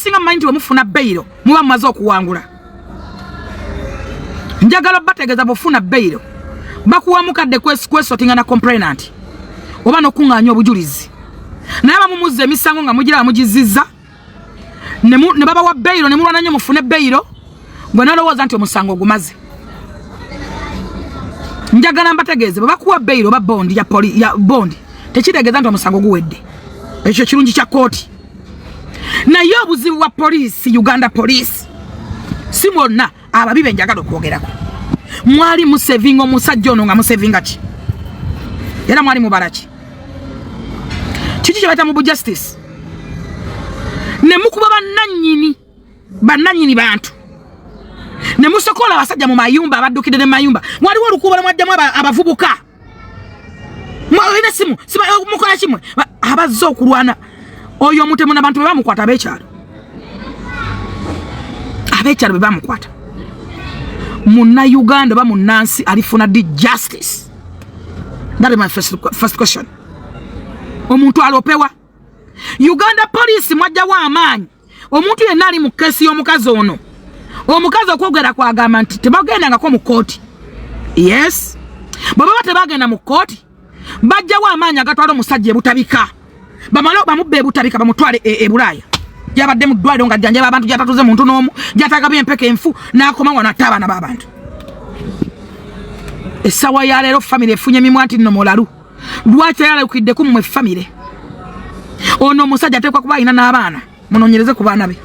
abasinga mind we mufuna bailo muba mazo okuwangula njagala bategeza bofuna bailo bakuwa mukadde kwesotinga na complainant oba nokunganya obujulizi naye bamumuze emisango nga mugira mugizizza ne baba wa bailo ne mulwana nnyo mufune bailo gwe nalowooza nti omusango gumaze njagala mbategeeze bakuwa bailo ba bondi ya bondi tekitegeeza nti omusango guwedde ekyo kirungi kya kooti naye obuzibu bwa poliisi Uganda police si mwonna ababibe njagala okwogerako mwali musevinga omusajja ono nga musevinga ki era mwali mubalaki kiki kye bayita mu justice ne mukuba bannannyini bantu ne musokola abasajja mu mayumba abaddukidde ne mayumba mwaliwo olukuubo lwamwaddamu abavubuka mwalina simu mukola kimwe abazza okulwana oyo omutemu n'abantu be bamukwata abeekyalo be bamukwata munna Uganda ba munnansi alifuna di justice. That is my first question. Omuntu alopewa Uganda police mwajja wa amanyi omuntu yenna ali mu kesi y'omukazi ono omukazi okwogera kwagamba nti tebagendangako mu kooti. Yes baba tebagenda mu kooti bajja wa amanyi agatwala omusajja ebutabika bamalo bamubbe ebutabika bamutwale Bulaya yabadde mu ddwaliro nga jjanja abantu jatatuze muntu n'omu jatagabye empeke enfu n'akoma wana tabana babantu esawa ya lero family efunye mimwanti nno molalu lwaki yalekidde ku mmwe family ono omusajja atekwa kuba ina n'abaana munonyereze ku baana be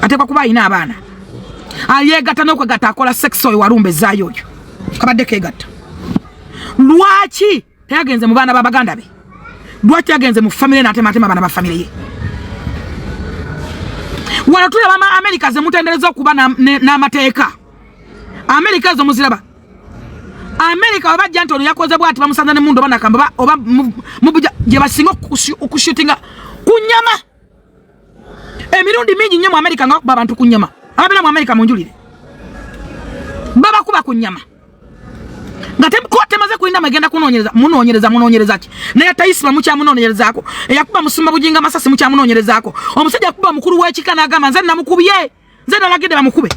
atekwa kuba ina abaana ayegatta n'okwegatta akola sex oyo walumbe zaayo oyo kabadde kegatta lwaki teyagenze mu baana babaganda be lwaki yagenze mu family n'atematema abaana ba family ye wano tulaba ama America ze mutendereza okuba n'amateeka America zo muziraba America wabajja nti ono yakoze bwati bamusanza ne mundu banakamba oba mubuja gye basinga okushootinga kunyama emirundi mingi nnyo mu America nga okuba abantu kunyama ababira mu America munjulire baba kuba kunyama ngate kote maze kulinda magenda munonyereza ki naye taisima mucha munonyerezaako eyakuba musumba bujinga masasi mucha munonyerezaako omusajja akuba mukuru w'ekika n'agamba nze namukubiye nze nalagide bamukube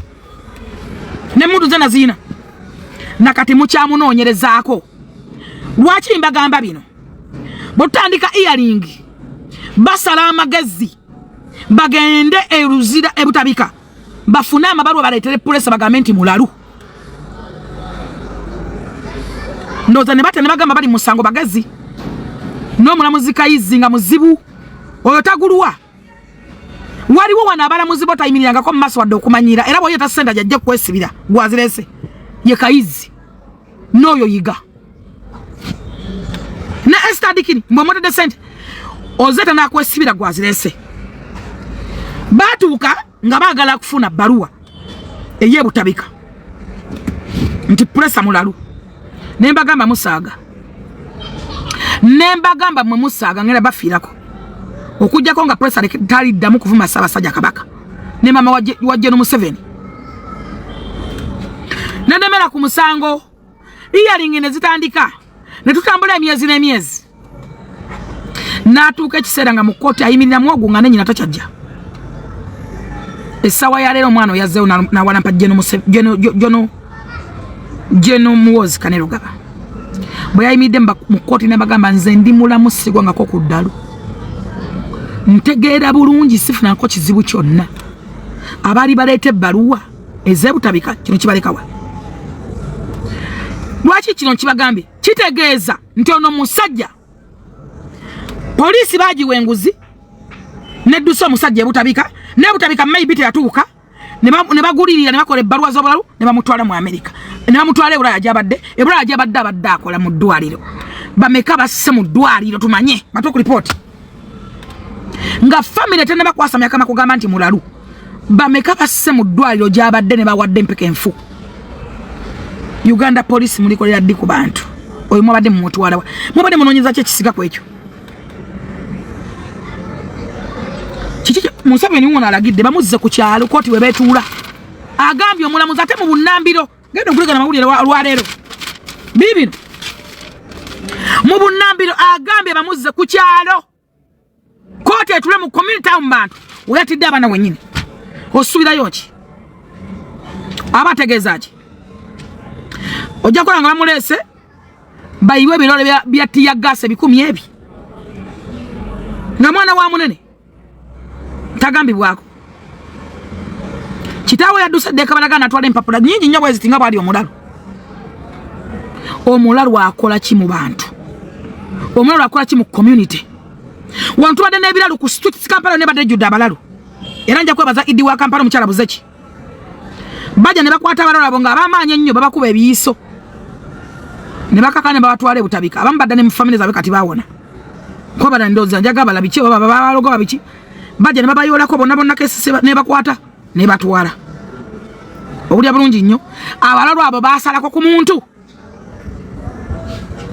ne mundu nze nazina nakati mucha munonyerezaako lwaki mbagamba bino botandika earring basala amagezi bagende eruzira ebutabika bafuna amabaruwa baleetere police bagamenti mulalu ndoza ne bate ne bagamba bali musango bagazi no mulamuzi kayizinga muzibu oyo tagulwa waliwo wana abalamuzi botayimiranga ko maso wadde okumanyira era boyo tasenda jajja kwesibira gwazirese ye kayizi noyo yiga na estadikini mbomote de sente ozeta na kwesibira gwazirese batuuka nga bagala kufuna baruwa eye butabika nti pressa mulalu nembagamba musaaga nembagamba mwe musaaga ngera bafirako okujjako nga pressa tali ddamu kuvuma Ssaabasajja Kabaka ne mama wajje no Museveni nedemera ku musango earring ne zitandika ne tutambula emyezi n'emyezi natuuka ekiseera nga mu kooti ayimirira mwogo nga nenyina takyajja essawa ya leero omwana oyazzeewo nawalampa Jeno Muwozi Kanerugaba bwe yayimiridde mu kooti n'abagamba nze ndi mulamu sigwangako ku ddalu ntegeera bulungi sifunako kizibu kyonna abaali baleeta ebbaluwa ez'ebutabika kino kibalekawa lwaki kino kibagambye kitegeeza nti ono musajja poliisi baagiwa enguzi neddusa omusajja ebutabika n'ebutabika maybe teyatuuka ne bagulirira ne bakola ebbaluwa z'obulalu ne bamutwala mu America ne bamutwala e Bulaya gy'abadde abadde akola mu ddwaliro bameka basse mu ddwaliro tumanye matoku report nga family tenne bakwasa myaka makugamba nti mulalu bameka basse mu ddwaliro gy'abadde ne bawadde empeke enfu Uganda police mulikolera ddi ku bantu oyo mwabadde mumutwala mwabadde munonyeza ki ekisiga ku ekyo kiki Museveni wona alagidde bamuzze ku kyalo kooti we betuula agambye omulamuzi ate mu bunnambiro genda okulegana mawulire lwaleero bibino mu bunnambiro agambye bamuzze ku kyalo kooti etule mu community mu bantu oyatidde abana wenyini osuubirayo ki abategeeza ki ojja kukola nga bamuleese bayiwe ebirole bya tiyaggaasi 10 ebyo nga mwana wa munene tagambibwako kitaawe yadduse ddeeka balagana atwala empapula nnyingi nnyo bweziti nga bwali omulalu omulalu akola ki mu bantu omulalu akola ki mu community wantu badde n'ebiralu ku streets Kampala ne badde jjudde abalalu era nja kwebaza Idi wa Kampala omukyala Buzeki bajja ne bakwata abalalu abo nga abamaanyi ennyo babakuba ebiyiso ne bakakane babatwala ebutabika abamu badda ne mu family zaabwe kati baawona ko bada ndooza njaga balabiki oba babalogo babiki bajja ne babayoolako bonna kesisi ne bakwata ne batwala obulya bulungi nnyo abalalu abo baasalako ku muntu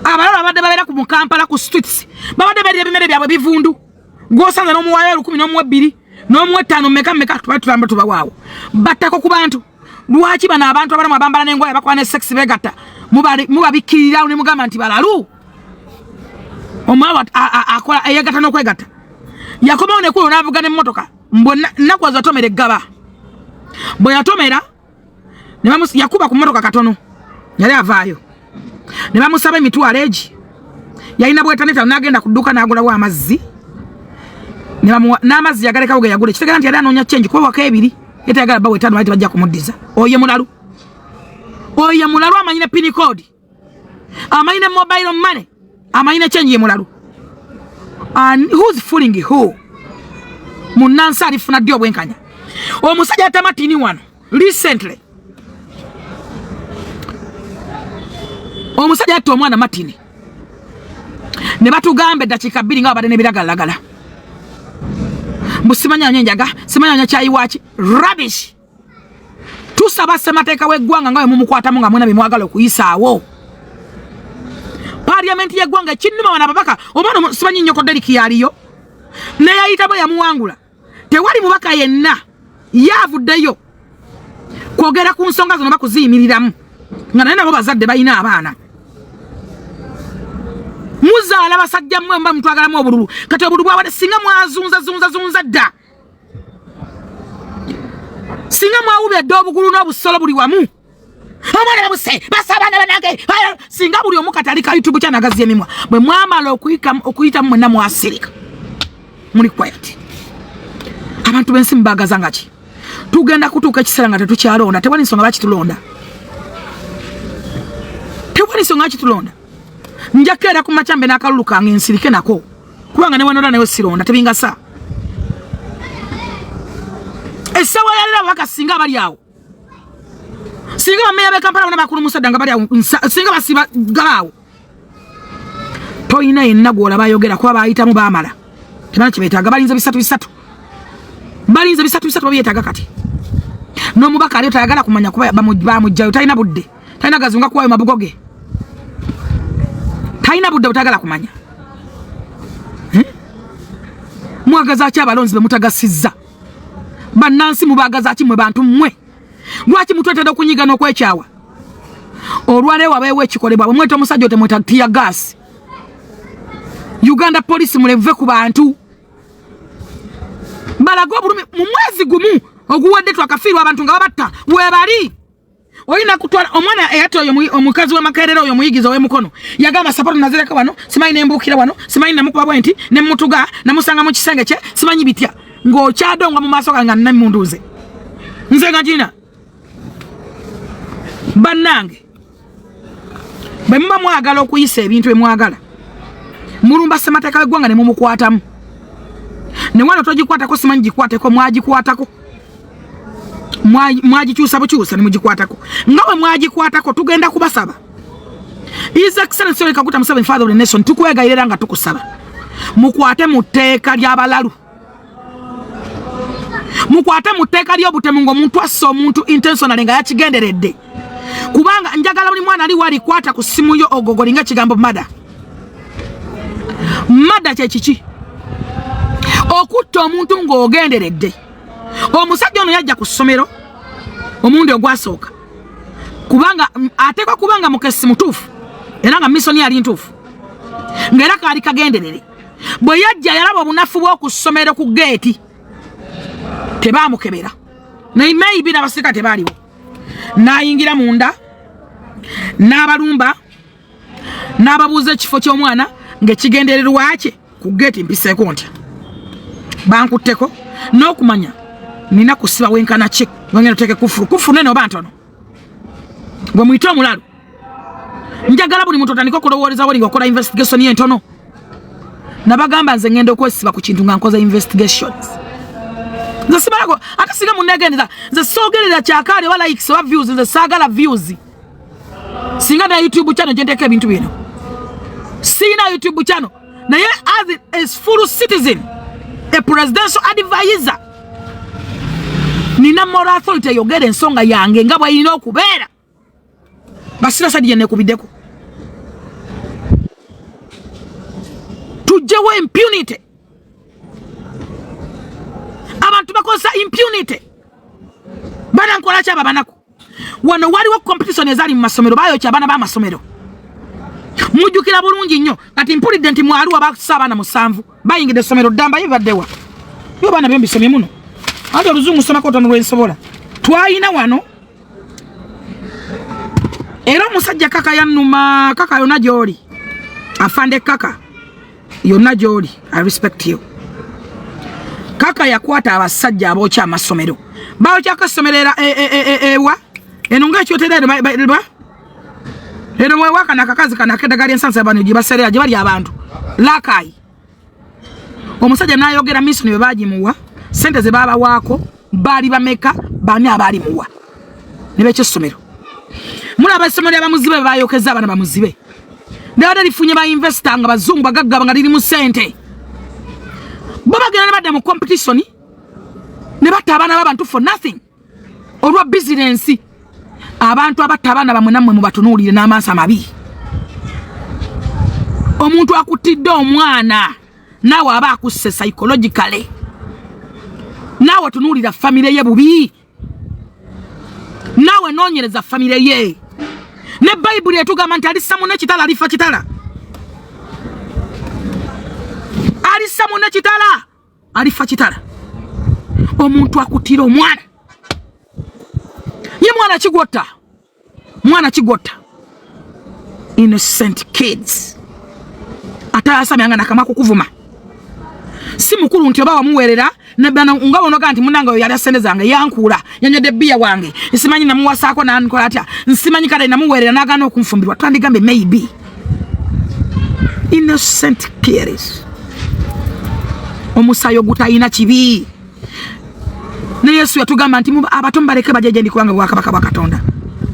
abalalu abadde babeera ku Kampala ku streets babadde berya ebimere byabwe bivundu gwosanza n'omuwaayo 10 n'omuwa 2 n'omuwa 5 meka tulamba tubawaawo battako ku bantu lwaki bano abantu abalamu abambala n'engoye bakola ne sex begatta mubabikirira ne mugamba nti balalu omulalu akola eyegatta n'okwegatta yakomawo nekulu n'avuga n'emmotoka nakwaza atomera eggaba bwe yatomera yakuba ku mmotoka katono yali avaayo ne bamusaba emitwalo egi yalina bwetaneta n'agenda ku dduuka n'agulawo amazzi n'amazzi yagalekawo ge yagula kitegera nti yali anoonya chenji kuba waka 2 yetayagala bawe 5 bali bajja kumuddiza oyo mulalu amanyine pin code amanyine mobile money amanyine chenji ye mulalu and who's fooling who munansa alifuna dio bwenkanya omusajja tamatini wano recently omusajja atto omwana matini ne batugambe dakika 2 nga abadde ne biragalagala musimanya nyenjaga simanya chai wachi rubbish tusaba semateeka weggwanga nga mumukwatamu nga mwena bimwagala okuyisaawo parliament yeggwanga kinnuma wana babaka omwana simanyi nyoko deriki yaliyo ne yayitabo yamuwangula tewali mubaka yenna yavuddeyo kwogera ku nsonga zino bakuziyimiriramu nga naye nabo bazadde balina abaana muzaala basajja mmwe mba mutwagalamu obululu kati obululu bwabadde singa mwazunza dda singa mwawubedde obugulu n'obusolo buli wamu omwana babuse basabaana banage singa buli omu kati ali ka YouTube kyanagazi emimwa bwe mwamala okuyitamu mwenna mwasirika muli quiet abantu b'ensi mbagaza nga ki tugenda kutuuka ekiseera nga tetukyalonda tewali nsonga bakitulonda njakeera ku machambe n'akalulu kange nsirike nako kubanga ne wanola nayo sironda tebingasa esawa yalira baka singa bali awo singa bameya be Kampala bana bakulu musadda nga bali awo singa basiba galawo toyina yenna gwola bayogera kuba bayitamu baamala tebana kibetaaga balinze bisatu babiyetaaga kati n'omubaka aliyo tayagala kumanya kuba bamujjayo talina budde talina gazunga kuwayo mabugoge talina budde butagala kumanya mwagaza ki abalonzi bemutagasizza bannansi mubagaza ki mwe bantu mmwe lwaki mutwetedde okunyiga n'okwekyawa olwaleero wabeewo ekikolebwa bwe mweta omusajja otemweta tiya gas Uganda police muleve ku bantu balago obulumi mu mwezi gumu oguwadde twakafiirwa abantu nga babatta webali oyina kutwala omwana eyato omukazi w'amakerero oyo muyigiza w'emukono yagamba sapato nazireka wano simanyi nembukira wano simanyi namukuba bwenti nemutuga namusanga mu kisenge kye simanyi bitya ng'okyadonga mu maaso gange namunduze nze nga gina bannange bwe muba mwagala okuyisa ebintu bemwagala mulumba ssemateeka w'eggwanga ne mumukwatamu ne wano togikwatako simanyi gikwateko mwagikwatako mwagikyusa bukyusa ne mugikwatako nga bwe mwagikwatako tugenda kubasaba His Excellency Yoweri Kaguta Museveni Father of the Nation tukwegayirira nga tukusaba mukwate mu tteeka ly'abalalu mukwate mu tteeka ly'obutemu ng'omuntu assa omuntu intentionally nga yakigenderedde kubanga njagala buli mwana ali walikwata ku ssimu yo ogogolinga ekigambo mada kye kiki okutta omuntu ng'ogenderedde omusajja ono yajja ku ssomero omundi ogwasooka kubanga ateekwa kubanga mukesi mutuufu era nga misoni yali ntuufu ng'era kaali kagenderere bwe yajja yalaba obunafu bw'oku ssomero ku geeti tebamukebera naye maybe n'abasika tebaliwo n'ayingira munda n'abalumba n'ababuuza ekifo ky'omwana ng'ekigendererwa kye ku gate mpiseeko ntya bankutteko n'okumanya nina kusiba wenkana ki ngenda teke kufuru nene oba ntono gwe muyite omulalu njagala buli muntu otandika okulowooleza wali ng'okola investigation y'entono nabagamba nze ngenda okwesiba ku kintu nga nkoza investigations nze sibalako ate singa munnegendeza nze soogerera kyakaali wa likes oba views nze saagala views singa na YouTube channel gye nteeka ebintu bino sina YouTube channel naye as a full citizen a presidential advisor nina moral authority yogere ensonga yange nga bw'erina okubeera basira sadi yene kubiddeko tujjewo impunity abantu bakosa impunity bana nkola kyaba banako wano waliwo competition ezali mu masomero bayo kyabana ba masomero mujjukira bulungi nnyo kati mpulidde nti mwaliwo abakusa abaana 7 bayingidde essomero ddamba yebaddewa yo baana byo mbisomye muno ate oluzungu somako tono lwensobola twayina wano era omusajja kaka yannuma kaka yonna gy'oli afande kaka yonna gy'oli I respect you kaka yakwata abasajja abookya amasomero baokya akasomero ewa eno ngaekyotera eno mwewaka nakakazi kanakedagali ensansa yabano gye baserera gye bali abantu lakayi omusajja n'ayogera misoni bwe bagimuwa sente ze babawaako baali bameka bani abaali muwa ne bekyessomero mulaba essomero abamuzibe bayokeza abaana bamuzibe ndabadde lifunye ba investor nga bazungu bagaggaba nga lirimu sente bo bagenda ne badda mu competition ne batta abaana b'abantu for nothing olwa business abantu abatta abaana bamwe nammwe mubatunuulire n'amaaso amabi omuntu akutidde omwana naawe aba akusse psychologically naawe tunuulira famire ye bubi naawe noonyereza famire ye ne bayibuli etugamba nti alissa munne kitala alifa kitala alissa munne kitala alifa kitala omuntu akutira omwana ye mwana kigotta innocent kids atayasamyanga nakama kukuvuma si mukulu nti oba wamuweerera nebana nga bonoga nti munanga oyo yali asente zange yankuula yanyodde bbiya wange nsimanyi namuwasaako nankola atya nsimanyi kale namuweerera n'agaana okunfumbirwa twandigambe maybe innocent kids omusayo gutayina kibi ne Yesu yatugamba nti abato mbaleke bajeje ndi kubanga bwakabaka bwa Katonda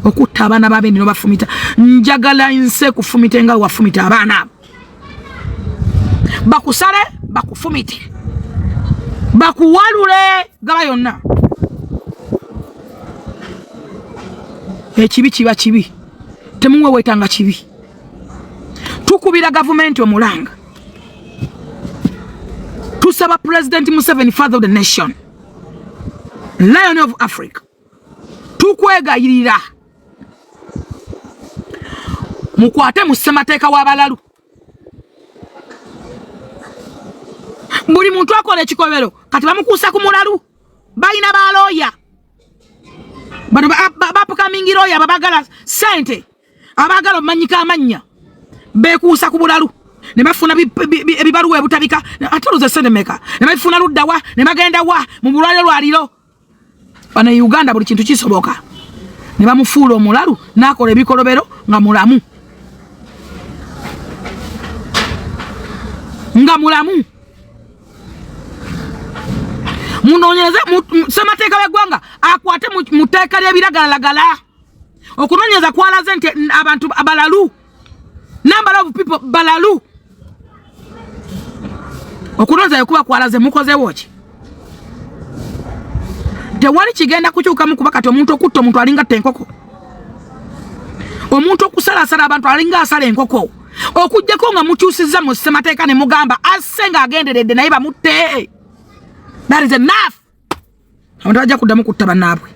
okutta abaana babendino bafumita njagala nse kufumita nga wafumita abaana bakusale bakufumite bakuwalule gaba yonna ekibi kiba kibi temuwe wetanga kibi tukubira government omulanga tusaba President Museveni, father of the nation, Lion of Africa, tukwegayirira mukwate mu ssemateeka w'abalalu buli muntu akola ekikobero kati bamukuusa ku mulalu balina balooya bano bapukamingi looya babagala sente abagala omanyika amanya bekuusa ku bulalu ne bafuna ebibaluwa ebutabika atuluze sente meka ne bafuna luddawa ne bagenda wa mu bulwaliro lwaliro bano Uganda buli kintu kisoboka ne bamufuula omulalu n'akola ebikolobero nga mulamu munonyeze ssemateeka w'eggwanga akwate mu tteeka ly'ebiragalalagala okunonyeza kwalaze nti abantu balalu number of people balalu okunonyeza kuba kwalaze mukozewo ki tewali kigenda kukyukamu kuba kati omuntu okutta omuntu alinga enkoko omuntu okusalasala abantu alinga asala enkoko okujjako nga mukyusizza mu ssemateeka ne mugamba asse ng'agenderedde naye bamutte. That is enough. Abantu bajja kuddamu kutta bannaabwe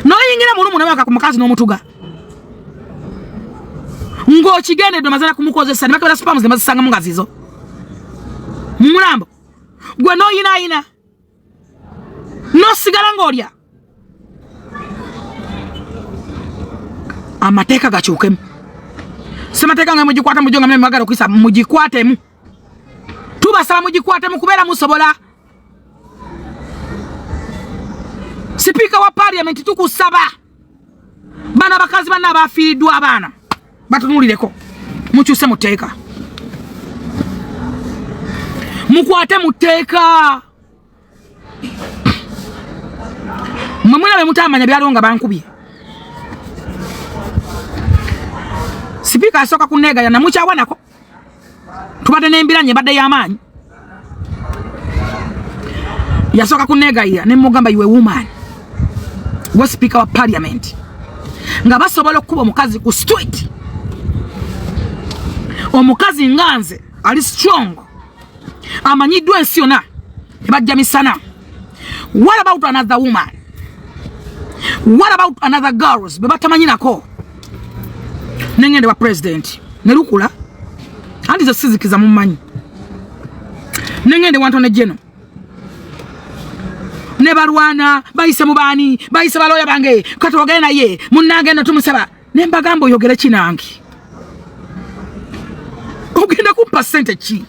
noyingira mulumu nabaka ku mukazi n'omutuga ng'okigendedde mazala kumukozesa ne bakabala spams ne bazisanga mu ngazizo mulambo gwe noyinaayina no sigala ngolya amateka gachuke semateka nga mujikwata mujonga mwe magalo kwisa mujikwatemu tubasaba mujikwatemu kubera musobola Speaker wa parliament tukusaba bana bakazi bana bafiridwa abana batunulireko mukyuse muteeka mukwate muteeka mwemwe mutamanya byalonga bankubye Speaker asoka kunega ya namuchawanako tubade nembiranye badde yamanyi yasoka kunega ya nemugamba iwe woman we Speaker wa parliament nga basobola okuba omukazi ku street omukazi nganze ali strong amanyiddwa ensi yonna ebajja misana. What about another woman? What about another girls bebatamanyinako nengende wa president nerukula andi zo sizikiza mumanyi nengende wanto ne jeno ne barwana bayise mubani bayise baloya bange katogena ye munange no tumusaba nembagambo yogere kinangi ogenda ku percentage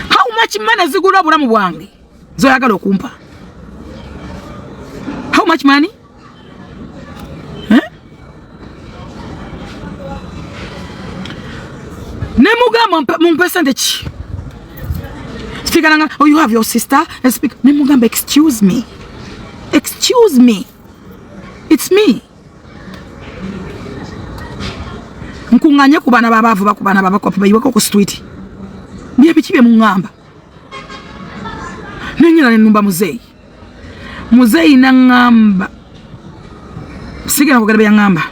how much money zigula bulamu bwange zo yagala okumpa how much money Nemugamba mon percentage. Speaker nanga, oh you have your sister and speak. Nemugamba excuse me. Excuse me. It's me. Nkunganye kubana babavu bakubana babako bayiweko ku street. Biye bikibe mungamba. Nenyina nenumba muzeyi. Muzeyi nangamba. Sigera kugera yangamba.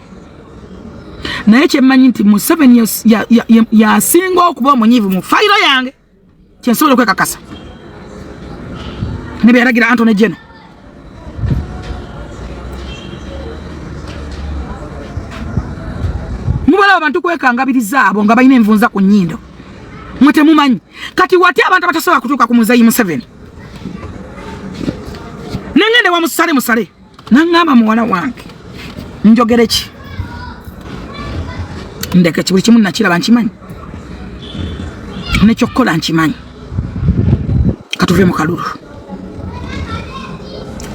Na eche manyi nti mu 7 years ya singo okuba omunyivu mu failo yange kyensobola okwekakasa ne byaragira Anthony Jeno mubala abantu kwekangabiriza abo nga balina envunza ku nnyindo mwete mumanyi kati wati abantu batasobola kutuuka ku muzeyi mu 7 nengende wa musale nangamba muwala wange njogere ki ndeke kibuli kimu nakiraba nkimanyi nekyo kukola nkimanyi katuve mu kalulu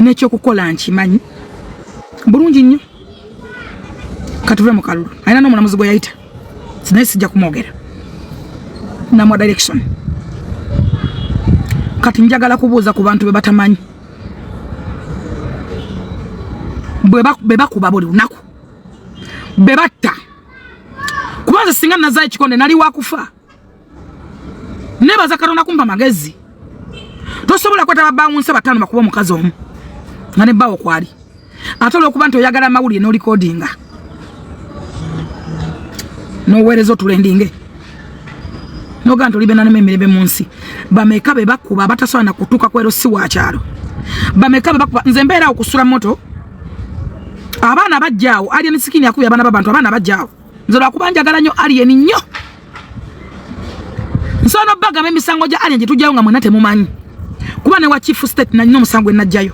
nekyo kukola nkimanyi bulungi nnyo katuve mu kalulu ayina n'omulamuzi gwe yayita sinaye sijja kumwogera namwa direction kati njagala kubuuza ku bantu be batamanyi bwe bakuba buli lunaku be batta kubanza singa nazaye kikonde nali wakufa nebaza Katonda kumpa magezi tosobola kweta babawunsa batano bakuba omukazi omu nga ne bawo kwali atolo okuba nti oyagala amawulire no recordinga no werezo tulendinge no ganto libena nemirebe munsi bameka be bakuba batasobola kutuka kwero si wa kyalo bameka be bakuba nze mbeera okusula moto abaana bajjaawo ali ni sikini yakubya abana babantu abaana bajjaawo nzola kubanjagala nnyo alien nnyo nsono baga memisango ja alien tujjayo nga mwena temumanyi kuba ne wa chief state na nnyo musango enajjayo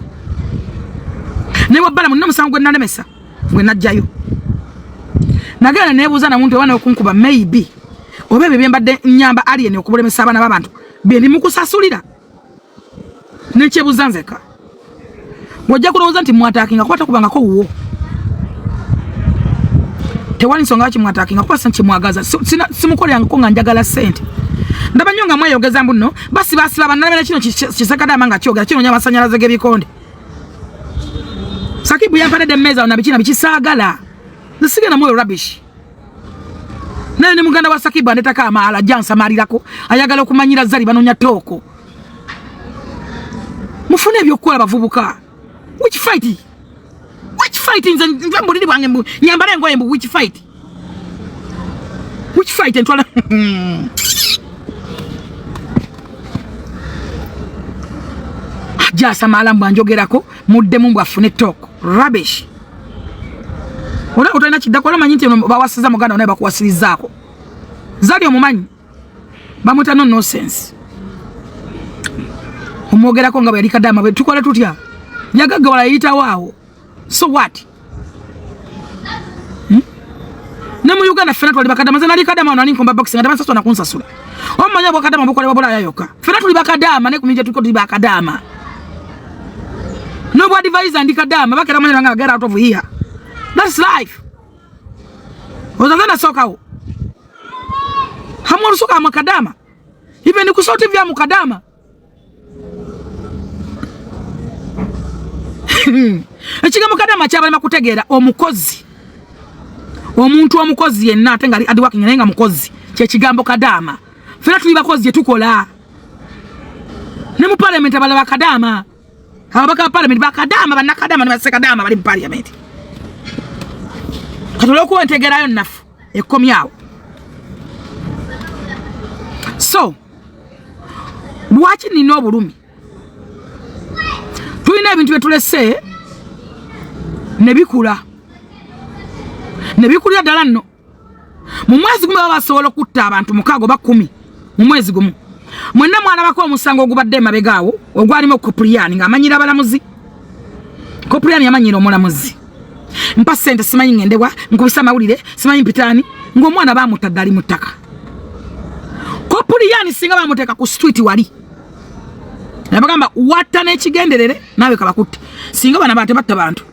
ne wa bala munno musango enalemesa gwe najjayo nagala nebuuza na muntu wana okunkuba maybe obebe byembadde nyamba alien okubulemesa abana babantu bye mukusasulira nekyebuuza nzeka wajja kulowooza nti mwatakinga kwata kubangako wuwo tewali nsonga kimwatakinga kuba sanche mwagaza simukole yango nga njagala sente ndaba nnyo nga mweyogeza mbuno basi banalabera kino kisakada amanga kyogera kino nya masanyalaze gebikonde Sakibu yampadde emmeza ona bikina bikisaagala nsigena mwe rubbish naye ne muganda wa Sakibu andetaka amaala jansamalirako ayagala okumanyira zali banonya tooko mufune ebyokukola bavubuka which fight nze mbuliri bwange nyambala engoye mbu which fight entwala jasa malambu anjogerako muddemu mbw afune talk rubbish ola utolina kidakola manyi nti bawasiza muganda onaye bakuwasirizaako zali omumanyi bamuta no nonsense omwogera ko nga bali kadama bwe tukole tutya yagaga wala yita wao so what Nemu Uganda fena tuli bakadama zana likadama nani komba boxing adama sasa na kunsasula omanya bakadama bukole babola yayoka fena tuli bakadama ne kuminje tuko tuli bakadama nobody advise andikadama bakera manya nga get out of here that's life ozazana soka ho hamwe soka makadama even kusoti vya mukadama ekiga mukadama kyabali makutegeera omukozi omuntu omukozi yenna ate nga adi working nenga mukozi kye kigambo kadama fena tuli bakozi je tukola ne mu parliament abala bakadama abaka parliament bakadama banakadama ne basekadama bali mu parliament katolo ko ntegerayo nafu ekomyawo so lwaki nina obulumi tulina ebintu byetulese nebikula nebikulira ddala nno mu mwezi gumu babasobola okutta abantu 6 oba 10 mu mwezi gumu mwenna mwalabako omusango ogubadde emabegaawo ogwalimu Kopriani ng'amanyira abalamuzi Kopriani yamanyira omulamuzi mpa ssente simanyi ngendebwa nkubisa amawulire simanyi mpitaani ng'omwana baamutadde ali mu ttaka Kopriani singa baamuteeka ku street wali nabagamba watta n'ekigenderere naawe kabakutte singa bana bate batta bantu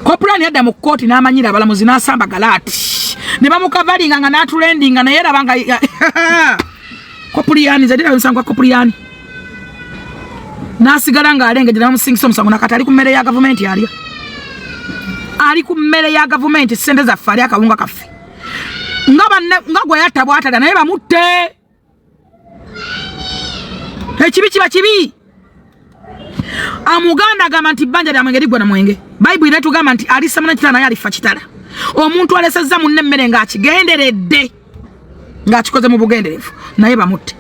Kopriani yadda mu kooti n'amanyira abalamuzi n'asamba galati ne bamukavalinga nga n'atulendinga naye era banga Kopriani zadira bisango Kopriani nasigala nga alenge jina musingisa omusango nakati ali ku mmere ya government yali ali ku mmere ya government sente za fali akawunga kafe nga gwe yatabwata naye bamutte ekibi kiba kibi amuganda agamba nti bbanja lya mwenge ligwa na mwenge Bible inatugamba nti alisamana kitana naye alifa kitala omuntu alesezza munne mmere ng'akigenderedde ng'akikoze mu bugenderevu naye bamutte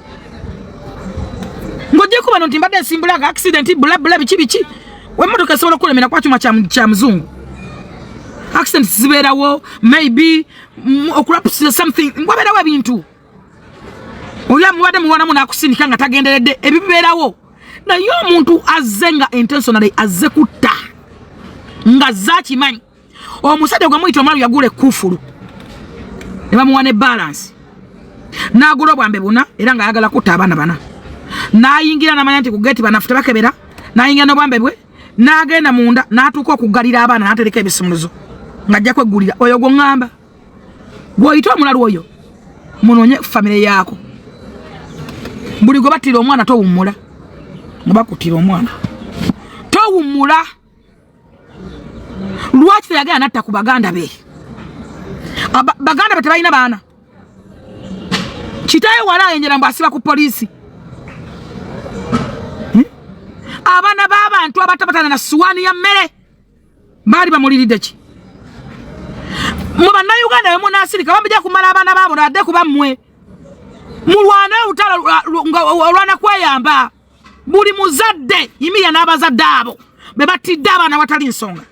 ng'ojje kuba nti mbadde nsimbulaga accident bula biki wemmotoka esobola okulemera kwa kyuma kya muzungu accident zibeerawo maybe okurapsisa something wabeerawo ebintu oli amubadde muwanamu n'akusindika nga tagenderedde ebibeerawo naye omuntu azze nga intentionally azze kutta nga zakimanyi omusajja gwe muyita omwalu yagula ekufulu ne bamuwa ne balance n'agula obwambe buna era ng'ayagala kutta abaana bana n'ayingira n'amanya nti ku geeti banafu tebakebera n'ayingira n'obwambe bwe n'agenda munda n'atuuka okuggalira abaana n'atereka ebisumuluzo ng'ajja kweggulira oyo gw'oŋŋamba gw'oyita omulalu oyo munoonye famire yaako buli gwe battira omwana towummula nga bakuttira omwana towummula lwaki teyagenda natta ku baganda be baganda be tebalina baana kitaye wala ayenjera mbu asiba ku poliisi abaana b'abantu abatabatana na suwaani ya mmere baali bamuliridde ki mu bannayuganda bwe munaasirika bamujja kumala abaana baabo nadde kuba mmwe mulwane olutalo olwana kweyamba buli muzadde yimirya n'abazadde abo be battidde abaana watali nsonga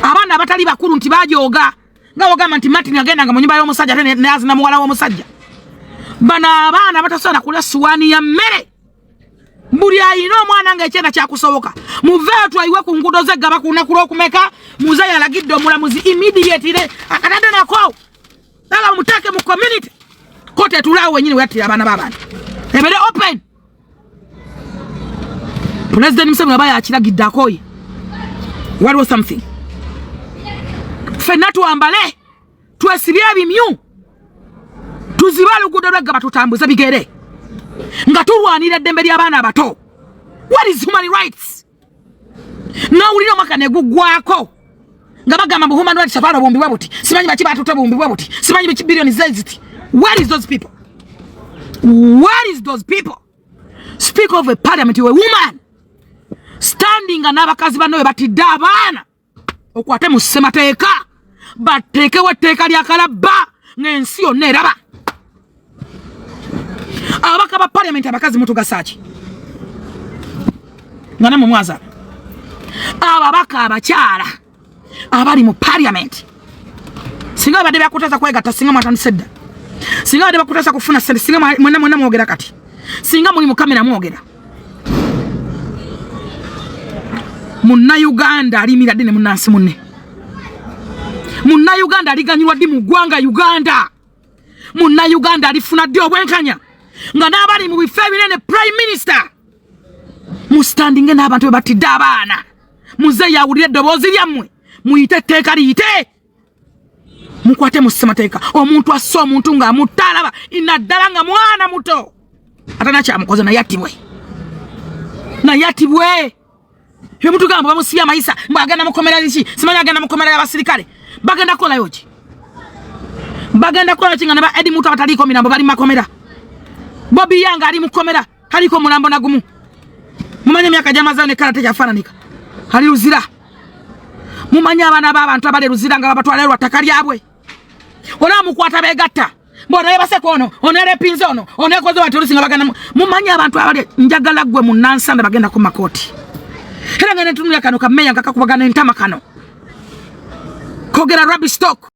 abaana abatali bakulu nti bajooga nga wagamba nti Martin agendanga mu nyumba y'omusajja ate n'azina muwala w'omusajja bano abaana batasobola kulya suwaani ya mmere buli ayina omwana ng'ekyenda kyakusoboka muveeyo twayiwe ku nguudo zeggaba ku lunaku lw'okumeka muze yalagidde omulamuzi immediately akatadde nako naga muteeke mu community kote etulaawo wenyini weyattira abaana b'abantu ebere open President Museveni aba yakiragidde akooye waliwo something ffenna tuwambale twesibye ebimyu tuzibe oluguudo lweggaba tutambuze bigere nga tulwanira eddembe ly'abaana abato what is human rights n'owulira omwaka ne guggwako nga bagamba mbu human rights abaana bumbibwa buti simanyi baki batutte bumbibwa buti simanyi biki billioni zeziti where is those people speak of a parliament you a woman standing n'abakazi banno we batidde abaana okwate mu ssemateeka bateekewo etteeka lya kalabba ng'ensi yonna eraba ababaka ba parliament abakazi mutugasaki nga namwe mwaza ababaka abakyala abali mu parliament singa babadde bakutaza kwegatta singa mwatandise dda singa babadde bakutaza kufuna ssente singa mwenna mwogera kati singa muli mu kamera mwogera Munna Uganda alimira dine munansi munne. Munna Uganda aliganyirwa ddi mu ggwanga Uganda. Munna Uganda alifuna ddi obwenkanya. Nga n'abali mu bifo ebinene Prime Minister. Mustandinge n'abantu bebatidde abaana. Muze yawulire eddoboozi lyammwe. Muyite etteeka liyite. Mukwate mu ssemateeka. Omuntu asse omuntu ng'amutaalaba inaddala nga mwana muto. Atana kyamukoze naye attibwe. Naye attibwe. Yomuntu gamba bamusibya amayisa mbagenda mukomera liki. Simanyi agenda mukomera y'abasirikale. Bagenda kolayo ki? Bagenda kolayo ki nga ne ba Edi Mutu abataliko mirambo bali makomera. Bobi Yanga ali mukomera. Haliko mulambo na gumu. Mumanya myaka gy'amaze ne karate kyafaananika. Ali luzira. Mumanya abaana b'abantu abali luzira nga babatwala lw'ttaka lyabwe. Ona mukwata begatta. Mbona yebase kono, onere pinzo ono, onekoze watulusi nga bagenda. Mumanya abantu abali njagala gwe mu Nansanda bagenda ku makoti. Era nga netunula kano kameya nga kakubagana entama kano. Kogera rubbish stock.